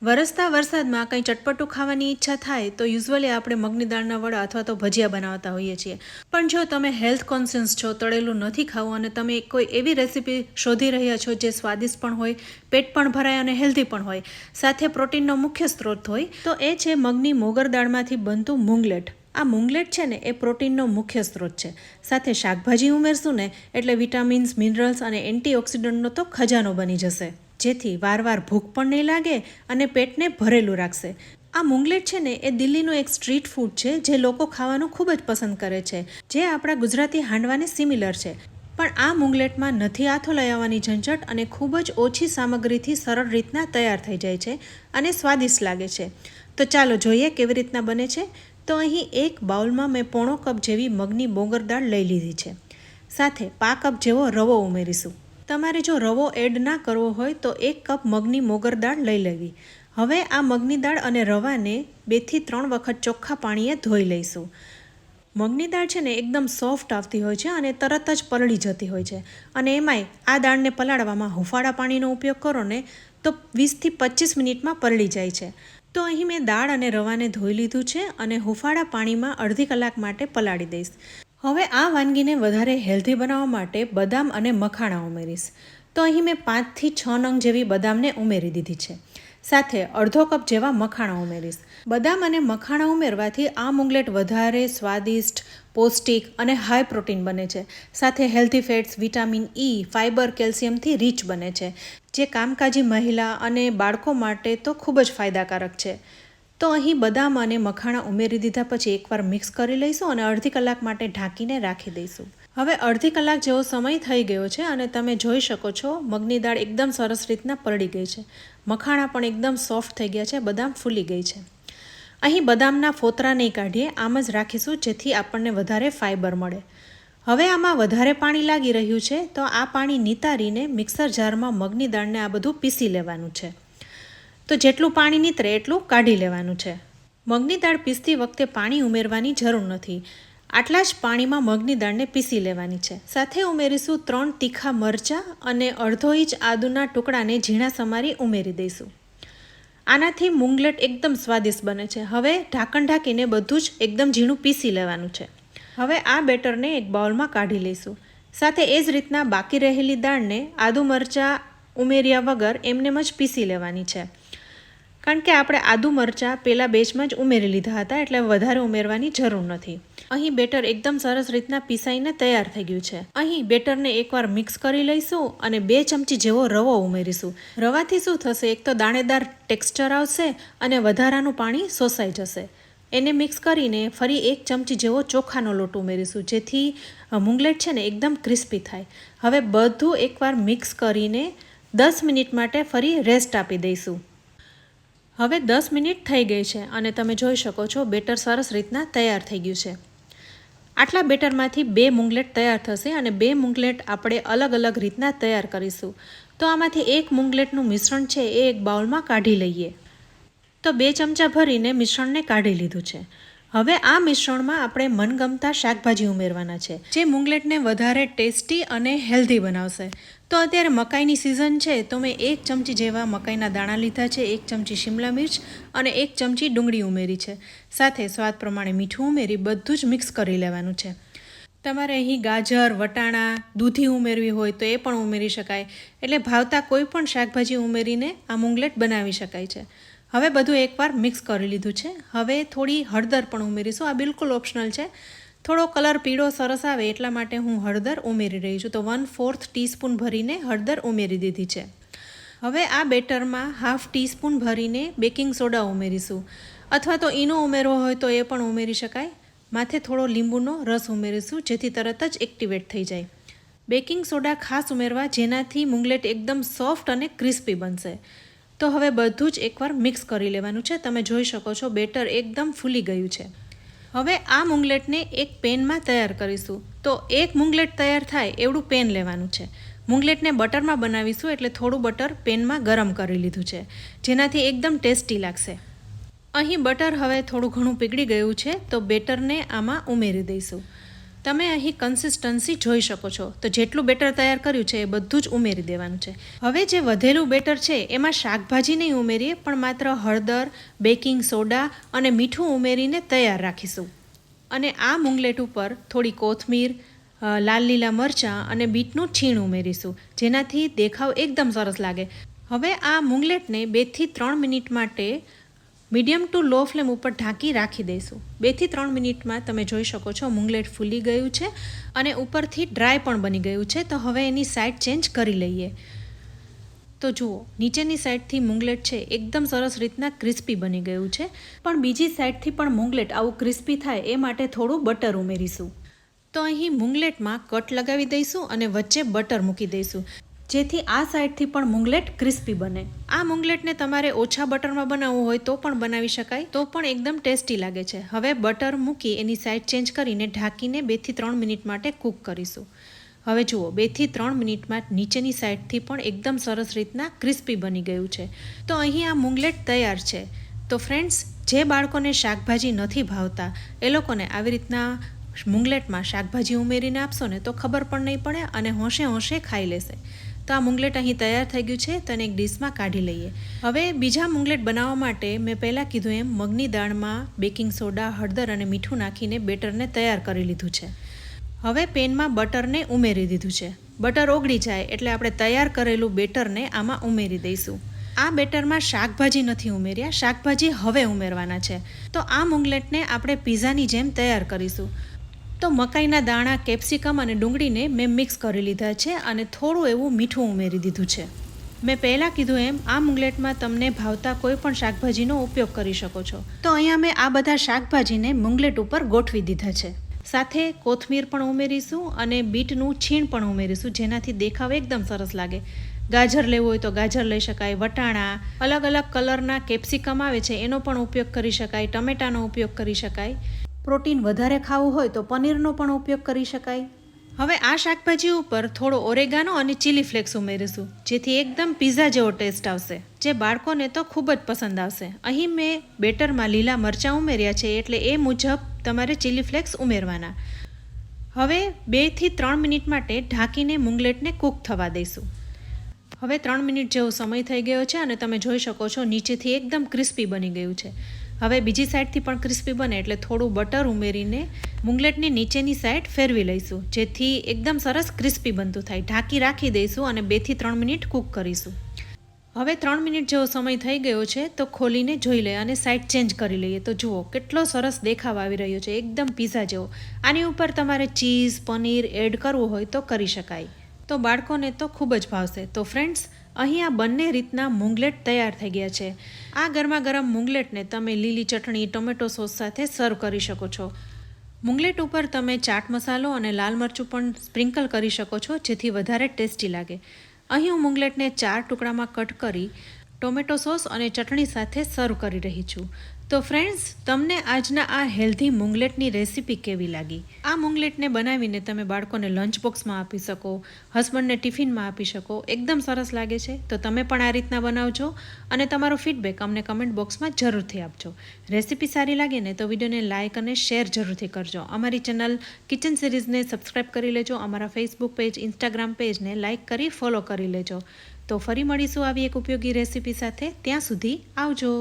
વરસતા વરસાદમાં કંઈ ચટપટું ખાવાની ઈચ્છા થાય તો યુઝ્યુઅલી આપણે મગની દાળના વડા અથવા તો ભજીયા બનાવતા હોઈએ છીએ. પણ જો તમે હેલ્થ કોન્શિયસ છો, તળેલું નથી ખાવું અને તમે કોઈ એવી રેસીપી શોધી રહ્યા છો જે સ્વાદિષ્ટ પણ હોય, પેટ પણ ભરાય અને હેલ્ધી પણ હોય, સાથે પ્રોટીનનો મુખ્ય સ્ત્રોત હોય, તો એ છે મગની મોગર દાળમાંથી બનતું મૂંગલેટ. આ મૂંગલેટ છે ને એ પ્રોટીનનો મુખ્ય સ્ત્રોત છે. સાથે શાકભાજી ઉમેરશું ને એટલે વિટામિન્સ, મિનરલ્સ અને એન્ટીઓક્સિડન્ટનો તો ખજાનો બની જશે, જેથી વારવાર ભૂખ પણ નહીં લાગે અને પેટને ભરેલું રાખશે. આ મૂંગલેટ છે ને એ દિલ્હીનું એક સ્ટ્રીટ ફૂડ છે જે લોકો ખાવાનું ખૂબ જ પસંદ કરે છે, જે આપણા ગુજરાતી હાંડવાને સિમિલર છે. પણ આ મૂંગલેટમાં નથી આથો લઈ આવવાની ઝંઝટ અને ખૂબ જ ઓછી સામગ્રીથી સરળ રીતના તૈયાર થઈ જાય છે અને સ્વાદિષ્ટ લાગે છે. તો ચાલો જોઈએ કેવી રીતના બને છે. તો અહીં એક બાઉલમાં મેં પોણો કપ જેવી મગની મોગર દાળ લઈ લીધી છે. સાથે પા કપ જેવો રવો ઉમેરીશું. તમારે જો રવો એડ ના કરવો હોય તો 1 કપ મગની મોગર દાળ લઈ લેવી. હવે આ મગની દાળ અને રવાને 2 થી 3 વખત ચોખ્ખા પાણીએ ધોઈ લઈશું. મગની દાળ છે ને એકદમ સોફ્ટ આવતી હોય છે અને તરત જ પલળી જતી હોય છે, અને એમાંય આ દાળને પલાળવામાં હુંફાળા પાણીનો ઉપયોગ કરો ને તો 20 થી 25 મિનિટમાં પલળી જાય છે. તો અહીં મેં દાળ અને રવાને ધોઈ લીધું છે અને હુંફાળા પાણીમાં અડધી કલાક માટે પલાળી દઈશ. હવે આ વાનગીને વધારે હેલ્ધી બનાવવા માટે બદામ અને મખાણા ઉમેરીશ. તો અહીં મેં 5 થી 6 નંગ જેવી બદામને ઉમેરી દીધી છે. સાથે અડધો કપ જેવા મખાણા ઉમેરીશ. બદામ અને મખાણા ઉમેરવાથી આ મૂંગલેટ વધારે સ્વાદિષ્ટ, પૌષ્ટિક અને હાઈ પ્રોટીન બને છે. સાથે healthy fats, vitamin E, fibre, કેલ્શિયમથી રીચ બને છે, જે કામકાજી મહિલા અને બાળકો માટે તો ખૂબ જ ફાયદાકારક છે. તો અહીં બદામ અને મખાણા ઉમેરી દીધા પછી એકવાર મિક્સ કરી લઈશું અને અડધી કલાક માટે ઢાંકીને રાખી દઈશું. હવે અડધી કલાક જેવો સમય થઈ ગયો છે અને તમે જોઈ શકો છો મગની દાળ એકદમ સરસ રીતના પલળી ગઈ છે. મખાણા પણ એકદમ સોફ્ટ થઈ ગયા છે, બદામ ફૂલી ગઈ છે. અહીં બદામના ફોતરા નહીં કાઢીએ, આમ જ રાખીશું જેથી આપણને વધારે ફાઇબર મળે. હવે આમાં વધારે પાણી લાગી રહ્યું છે તો આ પાણી નિતારીને મિક્સર જારમાં મગની દાળને આ બધું પીસી લેવાનું છે. તો જેટલું પાણી નીતરે એટલું કાઢી લેવાનું છે. મગની દાળ પીસતી વખતે પાણી ઉમેરવાની જરૂર નથી. આટલા જ પાણીમાં મગની દાળને પીસી લેવાની છે. સાથે ઉમેરીશું 3 તીખા મરચાં અને અડધો ઇંચ આદુના ટુકડાને ઝીણા સમારી ઉમેરી દઈશું. આનાથી મૂંગલેટ એકદમ સ્વાદિષ્ટ બને છે. હવે ઢાંકણ ઢાંકીને બધું જ એકદમ ઝીણું પીસી લેવાનું છે. હવે આ બેટરને એક બાઉલમાં કાઢી લઈશું. સાથે એ જ રીતના બાકી રહેલી દાળને આદુ મરચાં ઉમેર્યા વગર એમનેમ જ પીસી લેવાની છે. કારણ કે આપણે આદુ મરચાં પહેલાં બેચમાં જ ઉમેરી લીધા હતા, એટલે વધારે ઉમેરવાની જરૂર નથી. અહીં બેટર એકદમ સરસ રીતના પીસાઈને તૈયાર થઈ ગયું છે. અહીં બેટરને એકવાર મિક્સ કરી લઈશું અને 2 ચમચી જેવો રવો ઉમેરીશું. રવાથી શું થશે, એક તો દાણેદાર ટેક્સચર આવશે અને વધારાનું પાણી શોષાઈ જશે. એને મિક્સ કરીને ફરી 1 ચમચી જેવો ચોખાનો લોટ ઉમેરીશું, જેથી મૂંગલેટ છે ને એકદમ ક્રિસ્પી થાય. હવે બધું એકવાર મિક્સ કરીને 10 મિનિટ માટે ફરી રેસ્ટ આપી દઈશું. હવે 10 મિનિટ થઈ ગઈ છે અને તમે જોઈ શકો છો બેટર સરસ રીતના તૈયાર થઈ ગયું છે. આટલા બેટરમાંથી 2 મૂંગલેટ તૈયાર થશે અને 2 મૂંગલેટ આપણે અલગ અલગ રીતના તૈયાર કરીશું. તો આમાંથી એક મૂંગલેટનું મિશ્રણ છે એ એક બાઉલમાં કાઢી લઈએ. તો 2 ચમચા ભરીને મિશ્રણને કાઢી લીધું છે. હવે આ મિશ્રણમાં આપણે મનગમતા શાકભાજી ઉમેરવાના છે, જે મૂંગલેટને વધારે ટેસ્ટી અને હેલ્ધી બનાવશે. તો અત્યારે મકાઈની સિઝન છે તો મેં 1 ચમચી જેવા મકાઈના દાણા લીધા છે, 1 ચમચી શિમલા મિર્ચ અને 1 ચમચી ડુંગળી ઉમેરી છે. સાથે સ્વાદ પ્રમાણે મીઠું ઉમેરી બધું જ મિક્સ કરી લેવાનું છે. તમારે અહીં ગાજર, વટાણા, દૂધી ઉમેરવી હોય તો એ પણ ઉમેરી શકાય. એટલે ભાવતા કોઈ પણ શાકભાજી ઉમેરીને આ મૂંગલેટ બનાવી શકાય છે. હવે બધું એકવાર મિક્સ કરી લીધું છે. હવે થોડી હળદર પણ ઉમેરીશું. આ બિલકુલ ઓપ્શનલ છે. થોડો કલર પીળો સરસ આવે એટલા માટે હું હળદર ઉમેરી રહી છું. તો 1/4 ટીસ્પૂન ભરીને હળદર ઉમેરી દીધી છે. હવે આ બેટરમાં 1/2 ટીસ્પૂન ભરીને બેકિંગ સોડા ઉમેરીશું, અથવા તો ઈનો ઉમેરવો હોય તો એ પણ ઉમેરી શકાય. માથે થોડો લીંબુનો રસ ઉમેરીશું જેથી તરત જ એક્ટિવેટ થઈ જાય. બેકિંગ સોડા ખાસ ઉમેરવા, જેનાથી મૂંગલેટ એકદમ સોફ્ટ અને ક્રિસ્પી બનશે. તો હવે બધું જ એકવાર મિક્સ કરી લેવાનું છે. તમે જોઈ શકો છો બેટર એકદમ ફૂલી ગયું છે. હવે આ મૂંગલેટને એક પેનમાં તૈયાર કરીશું. તો એક મૂંગલેટ તૈયાર થાય એવડું પેન લેવાનું છે. મૂંગલેટને બટરમાં બનાવીશું એટલે થોડું બટર પેનમાં ગરમ કરી લીધું છે, જેનાથી એકદમ ટેસ્ટી લાગશે. અહીં બટર હવે થોડું ઘણું પીગળી ગયું છે તો બેટરને આમાં ઉમેરી દઈશું. તમે અહીં કન્સિસ્ટન્સી જોઈ શકો છો. તો જેટલું બેટર તૈયાર કર્યું છે એ બધું જ ઉમેરી દેવાનું છે. હવે જે વધેલું બેટર છે એમાં શાકભાજી નહીં ઉમેરીએ, પણ માત્ર હળદર, બેકિંગ સોડા અને મીઠું ઉમેરીને તૈયાર રાખીશું. અને આ મુંગલેટ ઉપર થોડી કોથમીર, લાલ લીલા મરચાં અને બીટનું છીણ ઉમેરીશું, જેનાથી દેખાવ એકદમ સરસ લાગે. હવે આ મુંગલેટને 2 થી 3 મિનિટ માટે મીડિયમ ટુ લો ફ્લેમ ઉપર ઢાંકી રાખી દઈશું. 2 થી 3 મિનિટમાં તમે જોઈ શકો છો મુંગલેટ ફૂલી ગયું છે અને ઉપરથી ડ્રાય પણ બની ગયું છે. તો હવે એની સાઈડ ચેન્જ કરી લઈએ. તો જુઓ, નીચેની સાઈડથી મુંગલેટ છે એકદમ સરસ રીતના ક્રિસ્પી બની ગયું છે, પણ બીજી સાઈડથી પણ મુંગલેટ આવું ક્રિસ્પી થાય એ માટે થોડું બટર ઉમેરીશું. તો અહીં મુંગલેટમાં કટ લગાવી દઈશું અને વચ્ચે બટર મૂકી દઈશું, જેથી આ સાઈડથી પણ મુંગલેટ ક્રિસ્પી બને. આ મુંગલેટને તમારે ઓછા બટરમાં બનાવવું હોય તો પણ બનાવી શકાય, તો પણ એકદમ ટેસ્ટી લાગે છે. હવે બટર મૂકી એની સાઈડ ચેન્જ કરીને ઢાંકીને 2 થી 3 મિનિટ માટે કૂક કરીશું. હવે જુઓ, 2 થી 3 મિનિટમાં નીચેની સાઈડથી પણ એકદમ સરસ રીતના ક્રિસ્પી બની ગયું છે. તો અહીં આ મુંગલેટ તૈયાર છે. તો ફ્રેન્ડ્સ, જે બાળકોને શાકભાજી નથી ભાવતા એ લોકોને આવી રીતના મુંગલેટમાં શાકભાજી ઉમેરીને આપશો ને તો ખબર પણ નહીં પડે અને હોંશે હોંશે ખાઈ લેશે. તો આ મુંગલેટ અહીં તૈયાર થઈ ગયું છે. તો એને એક ડીશમાં કાઢી લઈએ. હવે બીજા મુંગલેટ બનાવવા માટે મેં પહેલાં કીધું એમ મગની દાળમાં બેકિંગ સોડા, હળદર અને મીઠું નાખીને બેટરને તૈયાર કરી લીધું છે. હવે પેનમાં બટરને ઉમેરી દીધું છે. બટર ઓગળી જાય એટલે આપણે તૈયાર કરેલું બેટરને આમાં ઉમેરી દઈશું. આ બેટરમાં શાકભાજી નથી ઉમેર્યા, શાકભાજી હવે ઉમેરવાના છે. તો આ મુંગલેટને આપણે પીઝાની જેમ તૈયાર કરીશું. તો મકાઈના દાણા, કેપ્સિકમ અને ડુંગળીને મેં મિક્સ કરી લીધા છે અને થોડું એવું મીઠું ઉમેરી દીધું છે. મેં પહેલાં કીધું એમ આ મુંગલેટમાં તમને ભાવતા કોઈ પણ શાકભાજીનો ઉપયોગ કરી શકો છો. તો અહીંયા મેં આ બધા શાકભાજીને મુંગલેટ ઉપર ગોઠવી દીધા છે. સાથે કોથમીર પણ ઉમેરીશું અને બીટનું છીણ પણ ઉમેરીશું, જેનાથી દેખાવ એકદમ સરસ લાગે. ગાજર લેવું હોય તો ગાજર લઈ શકાય, વટાણા, અલગ અલગ કલરના કેપ્સિકમ આવે છે એનો પણ ઉપયોગ કરી શકાય, ટમેટાનો ઉપયોગ કરી શકાય. પ્રોટીન વધારે ખાવું હોય તો પનીરનો પણ ઉપયોગ કરી શકાય. હવે આ શાકભાજી ઉપર થોડો ઓરેગાનો અને ચીલી ફ્લેક્સ ઉમેરીશું, જેથી એકદમ પિઝા જેવો ટેસ્ટ આવશે, જે બાળકોને તો ખૂબ જ પસંદ આવશે. અહીં મેં બેટરમાં લીલા મરચાં ઉમેર્યા છે એટલે એ મુજબ તમારે ચીલી ફ્લેક્સ ઉમેરવાના. હવે 2 થી 3 મિનિટ માટે ઢાંકીને મુંગલેટને કૂક થવા દઈશું. હવે 3 મિનિટ જેવો સમય થઈ ગયો છે અને તમે જોઈ શકો છો નીચેથી એકદમ ક્રિસ્પી બની ગયું છે. હવે બીજી સાઈડથી પણ ક્રિસ્પી બને એટલે થોડું બટર ઉમેરીને મુંગલેટની નીચેની સાઈડ ફેરવી લઈશું, જેથી એકદમ સરસ ક્રિસ્પી બનતું થાય. ઢાંકી રાખી દઈશું અને 2 થી 3 મિનિટ કૂક કરીશું. હવે 3 મિનિટ જેવો સમય થઈ ગયો છે તો ખોલીને જોઈ લઈએ અને સાઈડ ચેન્જ કરી લઈએ. તો જુઓ કેટલો સરસ દેખાવ આવી રહ્યો છે, એકદમ પિઝા જેવો. આની ઉપર તમારે ચીઝ, પનીર એડ કરવું હોય તો કરી શકાય. તો બાળકોને તો ખૂબ જ ભાવશે. તો ફ્રેન્ડ્સ, અહીં આ બંને રીતના મુંગલેટ તૈયાર થઈ ગયા છે. આ ગરમા ગરમ મુંગલેટને તમે લીલી ચટણી, ટોમેટો સોસ સાથે સર્વ કરી શકો છો. મુંગલેટ ઉપર તમે ચાટ મસાલો અને લાલ મરચું પણ સ્પ્રિંકલ કરી શકો છો, જેથી વધારે ટેસ્ટી લાગે. અહીં હું મુંગલેટને 4 ટુકડામાં કટ કરી ટોમેટો સોસ અને ચટણી સાથે સર્વ કરી રહી છું. તો ફ્રેન્ડ્સ, તમને આજના આ હેલ્ધી મુંગલેટની રેસીપી કેવી લાગી? આ મુંગલેટને બનાવીને તમે બાળકોને લંચ બોક્સમાં આપી શકો, હસબન્ડને ટિફિનમાં આપી શકો. એકદમ સરસ લાગે છે. તો તમે પણ આ રીતના બનાવજો અને તમારો ફીડબેક અમને કમેન્ટ બોક્સમાં જરૂરથી આપજો. રેસીપી સારી લાગે ને તો વિડીયોને લાઇક અને શેર જરૂરથી કરજો. અમારી ચેનલ કિચન સિરીઝને સબસ્ક્રાઈબ કરી લેજો. અમારા ફેસબુક પેજ, ઇન્સ્ટાગ્રામ પેજને લાઇક કરી ફોલો કરી લેજો. તો ફરી મળીશું આવી એક ઉપયોગી રેસીપી સાથે. ત્યાં સુધી આવજો.